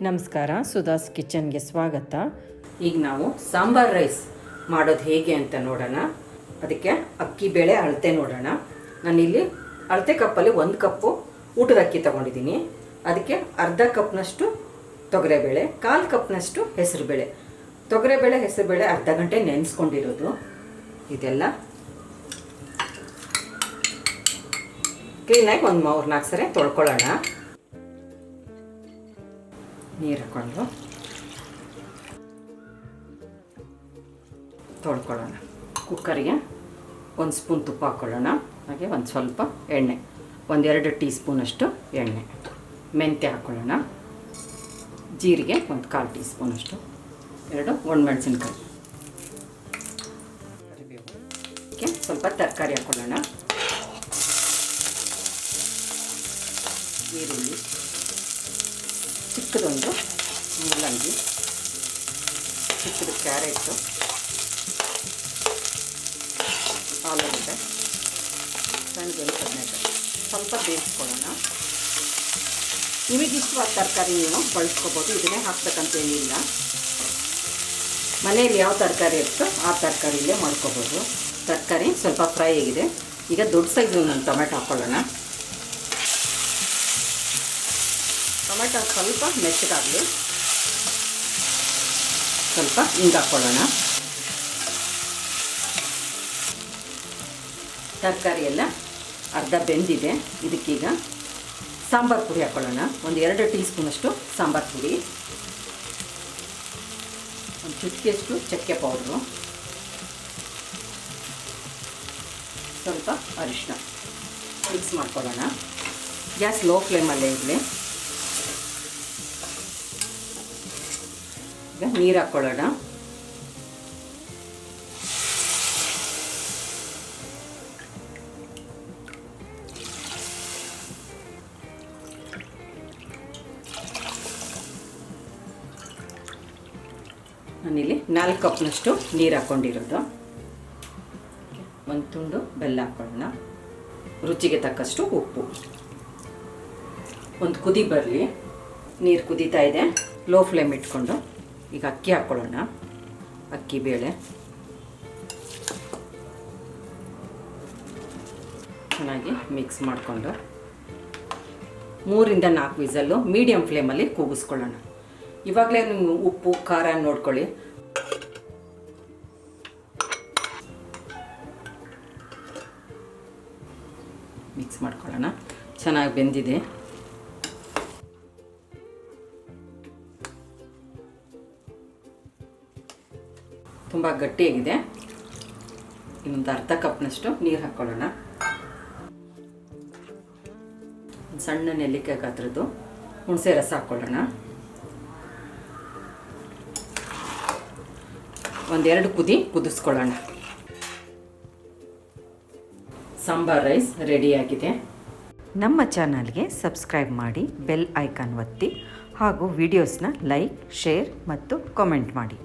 ನಮಸ್ಕಾರ, ಸುಧಾಸ್ ಕಿಚನ್ಗೆ ಸ್ವಾಗತ. ಈಗ ನಾವು ಸಾಂಬಾರ್ ರೈಸ್ ಮಾಡೋದು ಹೇಗೆ ಅಂತ ನೋಡೋಣ. ಅದಕ್ಕೆ ಅಕ್ಕಿ ಬೇಳೆ ಅಳತೆ ನೋಡೋಣ. ನಾನಿಲ್ಲಿ ಅಳತೆ ಕಪ್ಪಲ್ಲಿ 1 ಕಪ್ಪು ಊಟದ ಅಕ್ಕಿ ತೊಗೊಂಡಿದ್ದೀನಿ. ಅದಕ್ಕೆ ಅರ್ಧ ಕಪ್ನಷ್ಟು ತೊಗರೆಬೇಳೆ, 1/4 ಕಪ್ನಷ್ಟು ಹೆಸರುಬೇಳೆ. ತೊಗರೆಬೇಳೆ ಹೆಸರುಬೇಳೆ ಅರ್ಧ ಗಂಟೆ ನೆನೆಸ್ಕೊಂಡಿರೋದು. ಇದೆಲ್ಲ ಕ್ಲೀನಾಗಿ ಒಂದು 3-4 ಸರಿ ತೊಳ್ಕೊಳ್ಳೋಣ. ನೀರು ಹಾಕ್ಕೊಂಡು ತೊಳ್ಕೊಳ್ಳೋಣ. ಕುಕ್ಕರಿಗೆ 1 ಸ್ಪೂನ್ ತುಪ್ಪ ಹಾಕ್ಕೊಳ್ಳೋಣ. ಹಾಗೆ ಒಂದು ಸ್ವಲ್ಪ ಎಣ್ಣೆ, 1-2 ಟೀ ಸ್ಪೂನಷ್ಟು ಎಣ್ಣೆ. ಮೆಂತ್ಯ ಹಾಕ್ಕೊಳ್ಳೋಣ. ಜೀರಿಗೆ 1/4 ಟೀ ಸ್ಪೂನಷ್ಟು, 2 ಒಣಮೆಣಸಿನ್ಕಾಯಿ, ಕರಿಬೇವು. ಅದಕ್ಕೆ ಸ್ವಲ್ಪ ತರಕಾರಿ ಹಾಕ್ಕೊಳ್ಳೋಣ. ಈರುಳ್ಳಿ, ಚಿಕ್ಕದೊಂದು ಮೂಲಂಗಿ, ಚಿಕ್ಕದು ಕ್ಯಾರೆಟು, ಆಲೂಗಡ್ಡೆ, ಸಣ್ಣದೊಂದು ಬದನೆಕಾಯಿ. ಸ್ವಲ್ಪ ಬೇಯಿಸ್ಕೊಳ್ಳೋಣ. ನಿಮಗಿಷ್ಟವಾದ ತರಕಾರಿ ನೀವು ಬಳಸ್ಕೋಬೋದು, ಇದನ್ನೇ ಹಾಕ್ಬೇಕಂತೇನಿಲ್ಲ. ಮನೆಯಲ್ಲಿ ಯಾವ ತರಕಾರಿ ಇರುತ್ತೋ ಆ ತರಕಾರಿಯಲ್ಲೇ ಮಾಡ್ಕೋಬೋದು. ತರಕಾರಿ ಸ್ವಲ್ಪ ಫ್ರೈ ಆಗಿದೆ. ಈಗ ದೊಡ್ಡ ಸೈಜು ಒಂದು ಟೊಮೆಟೊ ಹಾಕ್ಕೊಳ್ಳೋಣ. ಟೊಮೆಟೊ ಸ್ವಲ್ಪ ಮೆತ್ತಗಾಗಲಿ. ಸ್ವಲ್ಪ ಹಿಂಗೆ ಹಾಕ್ಕೊಳ್ಳೋಣ. ತರಕಾರಿ ಎಲ್ಲ ಅರ್ಧ ಬೆಂದಿದೆ. ಇದಕ್ಕೀಗ ಸಾಂಬಾರು ಪುಡಿ ಹಾಕ್ಕೊಳ್ಳೋಣ. 1-2 ಟೀ ಸ್ಪೂನಷ್ಟು ಸಾಂಬಾರು ಪುಡಿ, ಒಂದು ಚುಟ್ಕಿಯಷ್ಟು ಚಕ್ಕೆ ಪೌಡ್ರು, ಸ್ವಲ್ಪ ಅರಿಶಿನ ಮಿಕ್ಸ್ ಮಾಡ್ಕೊಳ್ಳೋಣ. ಗ್ಯಾಸ್ ಲೋ ಫ್ಲೇಮಲ್ಲೇ ಇರಲಿ. ಈಗ ನೀರು ಹಾಕ್ಕೊಳ್ಳೋಣ. ನಾನಿಲ್ಲಿ 4 ಕಪ್ನಷ್ಟು ನೀರು ಹಾಕ್ಕೊಂಡಿರೋದು. 1 ತುಂಡು ಬೆಲ್ಲ ಹಾಕ್ಕೊಳ್ಳೋಣ. ರುಚಿಗೆ ತಕ್ಕಷ್ಟು ಉಪ್ಪು. ಒಂದು ಕುದಿ ಬರಲಿ. ನೀರು ಕುದೀತಾ ಇದೆ. ಲೋ ಫ್ಲೇಮ್ ಇಟ್ಕೊಂಡು ಈಗ ಅಕ್ಕಿ ಹಾಕ್ಕೊಳ್ಳೋಣ. ಅಕ್ಕಿ ಬೇಳೆ ಚೆನ್ನಾಗಿ ಮಿಕ್ಸ್ ಮಾಡಿಕೊಂಡು 3-4 ವಿಸಲ್ಲು ಮೀಡಿಯಮ್ ಫ್ಲೇಮಲ್ಲಿ ಕೂಗಿಸ್ಕೊಳ್ಳೋಣ. ಇವಾಗಲೇ ನೀವು ಉಪ್ಪು ಖಾರ ನೋಡ್ಕೊಳ್ಳಿ. ಮಿಕ್ಸ್ ಮಾಡ್ಕೊಳ್ಳೋಣ. ಚೆನ್ನಾಗಿ ಬೆಂದಿದೆ. ತುಂಬ ಗಟ್ಟಿಯಾಗಿದೆ. ಇನ್ನೊಂದು ಅರ್ಧ ಕಪ್ನಷ್ಟು ನೀರು ಹಾಕ್ಕೊಳ್ಳೋಣ. ಸಣ್ಣ ನೆಲ್ಲಿಕಾಯಿ ಗಾತ್ರದ್ದು ಹುಣಸೆ ರಸ ಹಾಕ್ಕೊಳ್ಳೋಣ. 1-2 ಕುದಿ ಕುದಿಸ್ಕೊಳ್ಳೋಣ. ಸಾಂಬಾರ್ ರೈಸ್ ರೆಡಿಯಾಗಿದೆ. ನಮ್ಮ ಚಾನಲ್ಗೆ ಸಬ್ಸ್ಕ್ರೈಬ್ ಮಾಡಿ, ಬೆಲ್ ಐಕಾನ್ ಒತ್ತಿ ಹಾಗೂ ವಿಡಿಯೋಸ್ನ ಲೈಕ್, ಶೇರ್ ಮತ್ತು ಕಾಮೆಂಟ್ ಮಾಡಿ.